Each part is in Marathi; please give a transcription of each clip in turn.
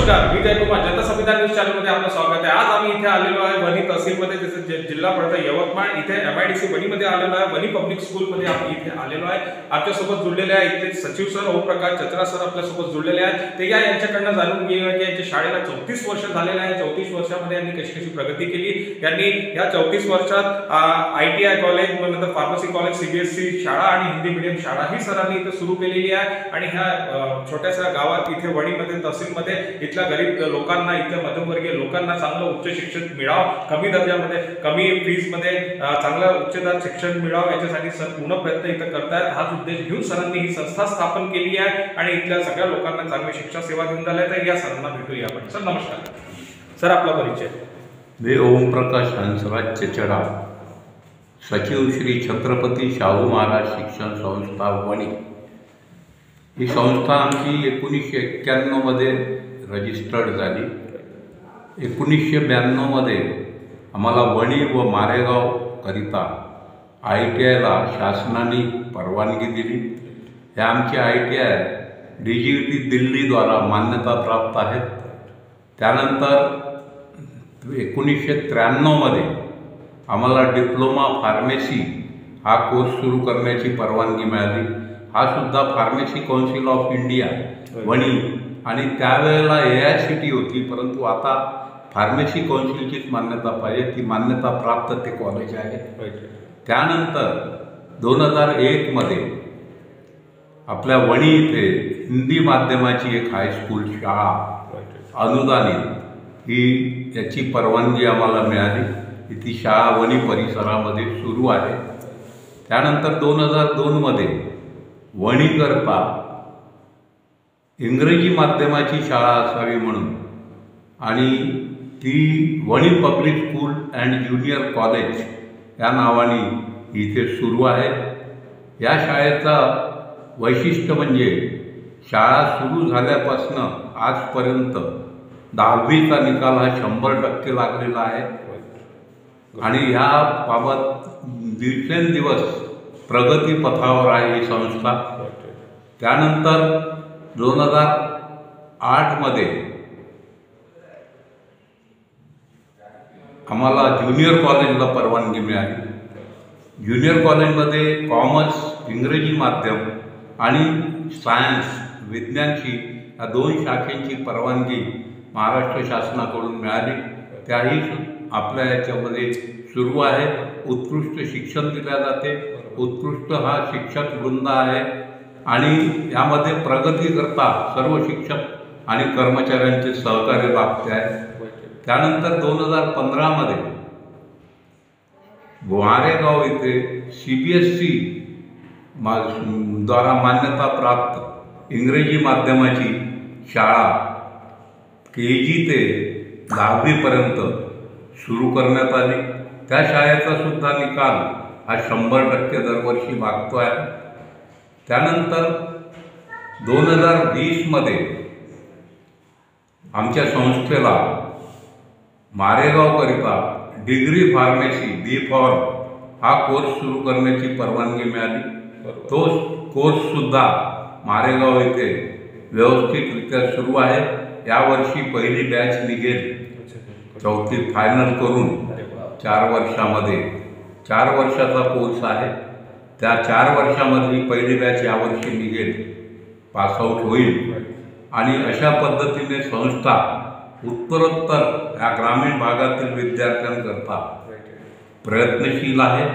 नमस्कार, मी जयकुमार. जनता संविधान न्यूज चॅनलमध्ये आपलं स्वागत आहे. आज आम्ही इथे आलेलो आहे वणी तहसीलमध्ये, जसं जिल्हा पडतं यवतमाळ. इथे MIDC वणीमध्ये आलेलो आहे. वणी पब्लिक स्कूलमध्ये आपण इथे आलेलो आहे. आपल्यासोबत जुळलेले आहे इथे सचिव सर ओमप्रकाश चत्रा सर आपल्यासोबत जुळलेले आहेत. ते यांच्याकडनं जाणून घेऊया की यांच्या शाळेला 34 वर्ष झालेले आहे. 34 वर्षामध्ये यांनी कशी कशी प्रगती केली. यांनी या 34 वर्षात ITI कॉलेज, नंतर फार्मसी कॉलेज, CBSE शाळा आणि हिंदी मीडियम शाळा ही सरांनी इथे सुरू केलेली आहे. आणि ह्या छोट्याशा गावात इथे वणीमध्ये तहसीलमध्ये इथल्या गरीब लोकांना, इथल्या मध्यमवर्गीय लोकांना चांगलं उच्च शिक्षण मिळावं, कमी दर्जामध्ये, कमी फीजमध्ये चांगलं उच्चतर शिक्षण मिळावं याच्यासाठी सर पूर्ण प्रयत्न इथं करतायत. हाच उद्देश घेऊन सरांनी ही संस्था स्थापन केली आहे आणि इथल्या सगळ्या लोकांना चांगली शिक्षा सेवा देऊन झाल्या. तर या सरांना भेटूया आपण. सर नमस्कार. सर आपला परिचय. मी ओमप्रकाश हंसराज चेचडा, सचिव श्री छत्रपती शाहू महाराज शिक्षण संस्था वणी. ही संस्था आमची 1991 मध्ये रजिस्टर्ड झाली. 1992 मध्ये आम्हाला वणी व मारेगाव करिता ITIला शासनाने परवानगी दिली. हे आमचे ITI DGT दिल्लीद्वारा मान्यता प्राप्त आहेत. त्यानंतर 1993 मध्ये आम्हाला डिप्लोमा फार्मसी हा कोर्स सुरू करण्याची परवानगी मिळाली. हा सुद्धा pharmacy council of India Wani, आणि त्यावेळेला AICTE होती, परंतु आता फार्मसी काउन्सिलचीच मान्यता पाहिजे, ती मान्यता प्राप्त ते कॉलेज आहे. त्यानंतर 2001 मध्ये आपल्या वणी इथे हिंदी माध्यमाची एक हायस्कूल शाळा अनुदानित ही याची परवानगी आम्हाला मिळाली. ती शाळा वणी परिसरामध्ये सुरू आहे. त्यानंतर 2002 मध्ये वणीकरता इंग्रजी माध्यमाची शाळा असावी म्हणून, आणि ती Wani public school and junior college या नावाने इथे सुरू आहे. या शाळेचा वैशिष्ट्य म्हणजे शाळा सुरू झाल्यापासून आजपर्यंत 10वीचा निकाल हा 100% लागलेला आहे. आणि ह्या बाबत दिवसेंदिवस प्रगतीपथावर आहे ही संस्था. त्यानंतर 2008 मध्ये आम्हाला ज्युनियर कॉलेजला परवानगी मिळाली. ज्युनियर कॉलेजमध्ये कॉमर्स, इंग्रजी माध्यम आणि सायन्स, विज्ञानशी या 2 शाखेंची परवानगी महाराष्ट्र शासनाकडून मिळाली. त्याही आपल्या याच्यामध्ये सुरू आहे. उत्कृष्ट शिक्षण दिले जाते. उत्कृष्ट हा शिक्षक वृंद आहे आणि यामध्ये प्रगती करता सर्व शिक्षक आणि कर्मचाऱ्यांचे सहकार्य लाभते आहे. त्यानंतर 2015 मध्ये मारेगाव इथे CBSE द्वारा मान्यता प्राप्त इंग्रजी माध्यमाची शाळा KG ते 10वी पर्यंत सुरू करण्यात आली. त्या शाळेचा सुद्धा निकाल हा 100% दरवर्षी लागतो आहे. त्यानंतर 2020 मध्ये आमच्या संस्थेला मारेगावकरिता डिग्री फार्मसी B.Pharm हा कोर्स सुरू करण्याची परवानगी मिळाली. तो कोर्स सुद्धा मारेगाव येथे व्यवस्थितरित्या सुरू आहे. यावर्षी पहिली बॅच निघेल. 4थी फायनल करून 4 वर्षामध्ये, 4 वर्षाचा कोर्स आहे. त्या 4 वर्षामध्ये पहिली बॅच यावर्षी निघेल, पासआउट होईल. आणि अशा पद्धतीने संस्था उत्तरोत्तर या ग्रामीण भागातील विद्यार्थ्यांकरता प्रयत्नशील आहे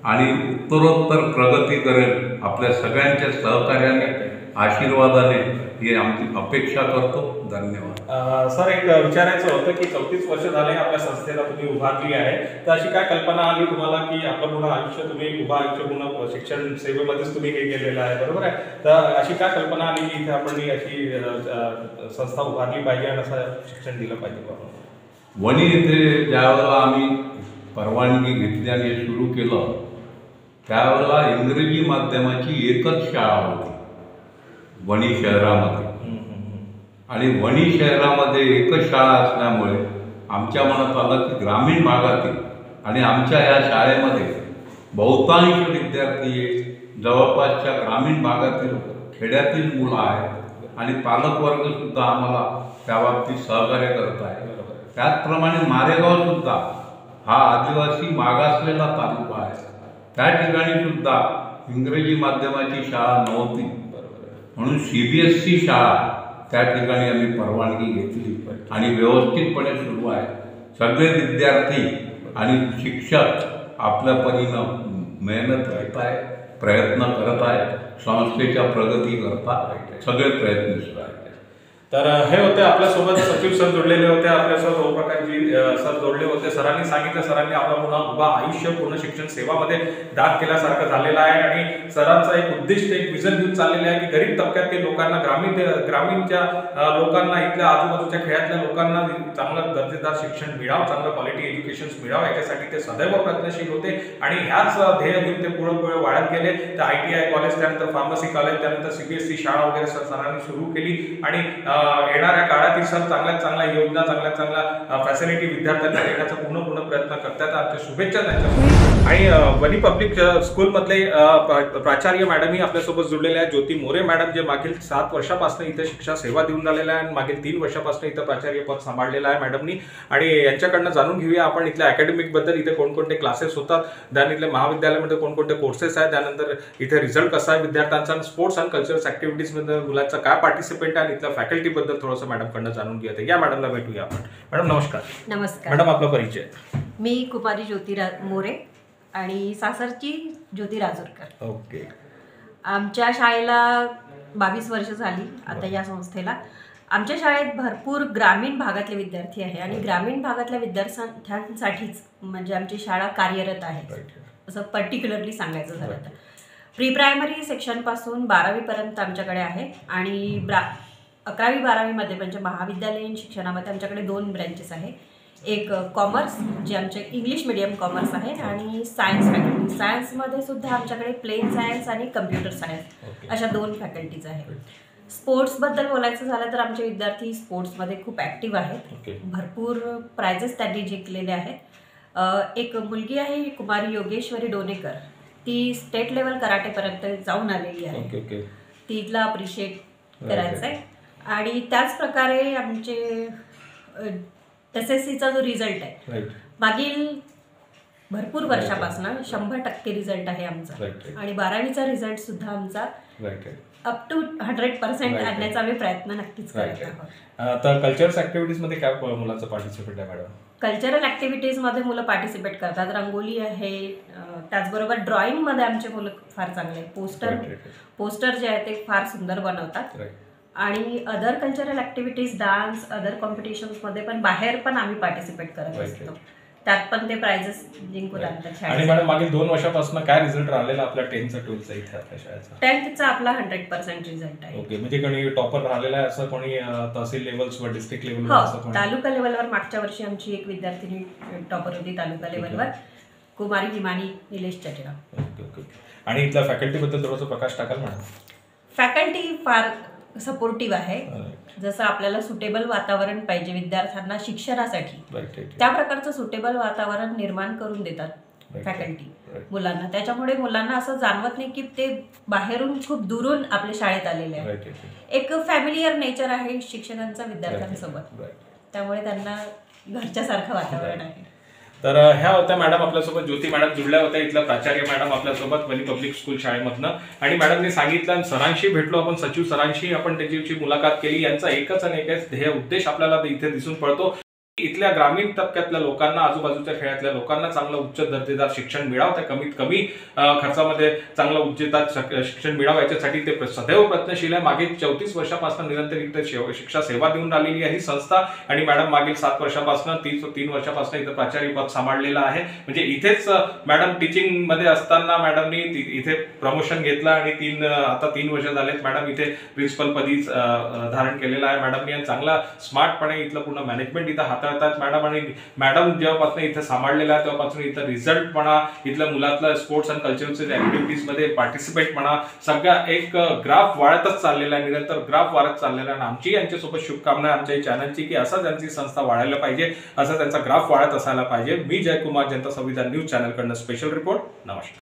आणि उत्तरोत्तर प्रगती करेल. आपल्या सगळ्यांच्या सहकार्याने, आशीर्वादाने ही आमची अपेक्षा करतो. धन्यवाद. सर एक विचारायचं होतं की 34 वर्ष झाले आपल्या संस्थेला तुम्ही उभारली आहे, तर अशी काय कल्पना आली तुम्हाला की आपलं पूर्ण आयुष्य तुम्ही आयुष्य पूर्ण शिक्षण सेवेमध्येच तुम्ही हे केलेलं आहे, बरोबर आहे? तर अशी काय कल्पना आली की इथे आपण अशी संस्था उभारली पाहिजे आणि असं शिक्षण दिलं पाहिजे? वणी इथे ज्यावेळेला आम्ही परवानगी घेतल्याने सुरू केलं, त्यावेळेला इंग्रजी माध्यमाची एकच शाळा होती वणी शहरामध्ये. आणि वणी शहरामध्ये एकच शाळा असल्यामुळे आमच्या मनात आलं की ग्रामीण भागातील आणि आमच्या या शाळेमध्ये बहुतांश विद्यार्थी जवळपासच्या ग्रामीण भागातील खेड्यातील मुलं आहेत आणि पालकवर्ग सुद्धा आम्हाला त्या बाबतीत सहकार्य करत आहे. त्याचप्रमाणे मारेगाव सुद्धा हा आदिवासी मागासलेला तालुका आहे. त्या ठिकाणी सुद्धा इंग्रजी माध्यमाची शाळा नव्हती, म्हणून CBSE शाळा त्या ठिकाणी आम्ही परवानगी घेतली आणि व्यवस्थितपणे सुरू आहे. सगळे विद्यार्थी आणि शिक्षक आपल्या परीनं मेहनत करत आहेत, प्रयत्न करत आहेत, संस्थेच्या प्रगती करता सगळे प्रयत्न सुरू आहेत. तर हे होते आपल्यासोबत सचिव सर जोडलेले होते, आपल्यासोबत ओमप्रकाशजी सर जोडले होते. सरांनी सांगितलं, सरांनी आपला पुन्हा उभा आयुष्य पूर्ण शिक्षण सेवामध्ये दान केल्यासारखं झालेलं आहे आणि सरांचं एक उद्दिष्ट, एक विजन घेऊन चाललेलं आहे की गरीब तबक्यातील लोकांना, ग्रामीणच्या लोकांना, इथल्या आजूबाजूच्या खेड्यातल्या लोकांना चांगलं दर्जेदार शिक्षण मिळावं, चांगलं क्वालिटी एज्युकेशन मिळावं, याच्यासाठी ते सदैव प्रयत्नशील होते आणि ह्याच ध्येय घेऊन ते पुढे वाढत गेले. तर ITI कॉलेज, त्यानंतर फार्मसी कॉलेज, त्यानंतर CBSE शाळा वगैरे सरांनी सुरू केली आणि येणाऱ्या काळातील सर चांगल्या योजना, चांगल्या फॅसिलिटी विद्यार्थ्यांना देण्याचा पूर्ण प्रयत्न करतात. आमच्या शुभेच्छा त्यांच्या. आणि वनी पब्लिक स्कूल मधले प्राचार्य मॅडमही आपल्यासोबत जुळलेले आहेत. ज्योती मोरे मॅडम, जे मागील 7 वर्षापासून इथे शिक्षा सेवा देऊन राहिलेल्या आहे आणि मागील 3 वर्षापासून इथं प्राचार्य पद सांभाळलेलं आहे मॅडमनी. आणि यांच्याकडनं जाणून घेऊया आपण इथल्या अकॅडमिक बद्दल, इथे कोणकोणते क्लासेस होतात, त्यानंतर इथल्या महाविद्यालयामध्ये कोणकोणते कोर्सेस आहेत, त्यानंतर इथे रिझल्ट कसा आहे विद्यार्थ्यांचा, स्पोर्ट्स अँड कल्चरल ऍक्टिव्हिटीज मध्ये मुलांचा काय पार्टिसिपेट आहे आणि इथल्या फॅकल्टी बद्दल थोडंसं मॅडमकडनं जाणून घेऊया. या मॅडमला भेटूया आपण. मॅडम नमस्कार. नमस्कार मॅडम, आपला परिचय. मी कुमारी ज्योती मोरे आणि सासरची ज्योती राजूरकर. ओके. आमच्या शाळेला 22 वर्ष झाली आता या संस्थेला. आमच्या शाळेत भरपूर ग्रामीण भागातले विद्यार्थी आहे आणि ग्रामीण भागातल्या विद्यार्थ्यांसाठीच म्हणजे आमची शाळा कार्यरत आहे, असं पर्टिक्युलरली सांगायचं झालं तर. प्री प्रायमरी सेक्शनपासून 12वी पर्यंत आमच्याकडे आहे आणि 11वी-12वी मध्ये म्हणजे महाविद्यालयीन शिक्षणामध्ये आमच्याकडे 2 ब्रँचेस आहे. एक कॉमर्स, जे आमचे इंग्लिश मिडियम कॉमर्स आहे, आणि सायन्स फॅकल्टी. सायन्समध्ये सुद्धा आमच्याकडे प्लेन सायन्स आणि कम्प्युटर सायन्स अशा 2 फॅकल्टीज आहेत. स्पोर्ट्सबद्दल बोलायचं झालं तर आमचे विद्यार्थी स्पोर्ट्समध्ये खूप ॲक्टिव्ह आहेत. भरपूर प्राइजेस त्यांनी जिंकलेले आहेत. एक मुलगी आहे कुमारी योगेश्वरी डोनेकर, ती स्टेट लेवल कराटेपर्यंत जाऊन आलेली आहे. तिला अप्रिशिएट करायचं आहे. आणि त्याच प्रकारे आमचे SSCचा जो रिझल्ट आहे मागील भरपूर वर्षापासून 100% रिझल्ट आहे आमचा. आणि 12वीचा रिझल्ट सुद्धा आमचा अप टू 100% आणण्याचा आम्ही प्रयत्न नक्कीच करत आहोत. तर कल्चरल ऍक्टिव्हिटीज मध्ये काय मुलांचं पार्टिसिपेट आहे मॅडम? कल्चरल ऍक्टिव्हिटीज मध्ये मुलं पार्टिसिपेट करतात. रंगोली आहे, त्याचबरोबर ड्रॉइंग मध्ये आमचे मुलं फार चांगले आहेत. पोस्टर जे आहे ते फार सुंदर बनवतात. आणि other cultural activities, dance, other competitions मध्ये पण बाहेर पण आम्ही पार्टिसिपेट करत असतो. त्यात पण ते प्राइजेस जिंकून आणतात. आणि मॅडम, मागील 2 वर्षापासून काय रिझल्ट राहिलेला आपल्या 10th 12th इथे आपल्या शाळेचा? 10th आपला 100% रिझल्ट आहे. ओके. म्हणजे कोणी टॉपर राहिलेला आहे असं कोणी तहसील लेवलवर, डिस्ट्रिक्ट लेवलवर? तालुका लेवलवर मागच्या वर्षी आमची एक विद्यार्थिनी टॉपर होती तालुका लेवलवर, कुमारी हिमानी निलेश चटेरा. ओके. आणि इथल्या फॅकल्टी बद्दल थोडंसं प्रकाश टाकाल मॅडम? फॅकल्टी फार सपोर्टिव्ह आहे. जसं आपल्याला सुटेबल वातावरण पाहिजे विद्यार्थ्यांना शिक्षणासाठी, त्या प्रकारचं सुटेबल वातावरण निर्माण करून देतात फॅकल्टी मुलांना. त्याच्यामुळे मुलांना असं जाणवत नाही की ते बाहेरून खूप दुरून आपल्या शाळेत आलेले आहेत. एक फॅमिलियर नेचर आहे शिक्षकांचा विद्यार्थ्यांसोबत, त्यामुळे त्यांना घरच्यासारखं वातावरण आहे. तर ह्या होत्या मॅडम आपल्यासोबत, ज्योती मॅडम जुळल्या होत्या, इथल्या प्राचार्य मॅडम आपल्यासोबत वनी पब्लिक स्कूल शाळेमधनं. आणि मॅडमने सांगितलं, सरांशी भेटलो आपण, सचिव सरांशी आपण त्याची मुलाखत केली. यांचा एकच आणि एकच ध्येय उद्देश आपल्याला इथे दिसून पडतो. इथल्या ग्रामीण तबक्यातल्या लोकांना, आजूबाजूच्या खेड्यातल्या लोकांना चांगलं उच्च दर्जेदार शिक्षण मिळावं, त्या कमीत कमी खर्चामध्ये चांगलं उच्चदार शिक्षण मिळावं याच्यासाठी ते सदैव प्रयत्नशील आहे. मागील 34 वर्षापासून निरंतर इथे शिक्षा सेवा देऊन राहिलेली आहे ही संस्था. आणि मॅडम मागील 7 वर्षापासून 3 वर्षापासून इथं प्राचार्य पद सांभाळलेलं आहे. म्हणजे इथेच मॅडम टीचिंग मध्ये असताना मॅडमनी इथे प्रमोशन घेतलं आणि आता 3 वर्ष झालेत मॅडम इथे प्रिन्सिपल पदी धारण केलेलं आहे मॅडमनी. आणि चांगला स्मार्टपणे इथलं पूर्ण मॅनेजमेंट इथं हाताळतात मॅडम. आणि मॅडम जेव्हापासून इथे सांभाळलेला आहे तेव्हापासून इथं रिझल्ट म्हणा, इथल्या मुलातलं स्पोर्ट्स अँड कल्चरल ऍक्टिव्हिटीज मध्ये पार्टिसिपेट म्हणा, सगळा एक ग्राफ वाढतच चाललेला आहे, निरंतर ग्राफ वाढत चाललेला आहे. आणि आमची यांच्यासोबत शुभकामना आमच्या चॅनलची की असं त्यांची संस्था वाढायला पाहिजे, असं त्यांचा ग्राफ वाढत असायला पाहिजे. मी जयकुमार, जनता संविधान न्यूज चॅनलकडनं स्पेशल रिपोर्ट. नमस्कार.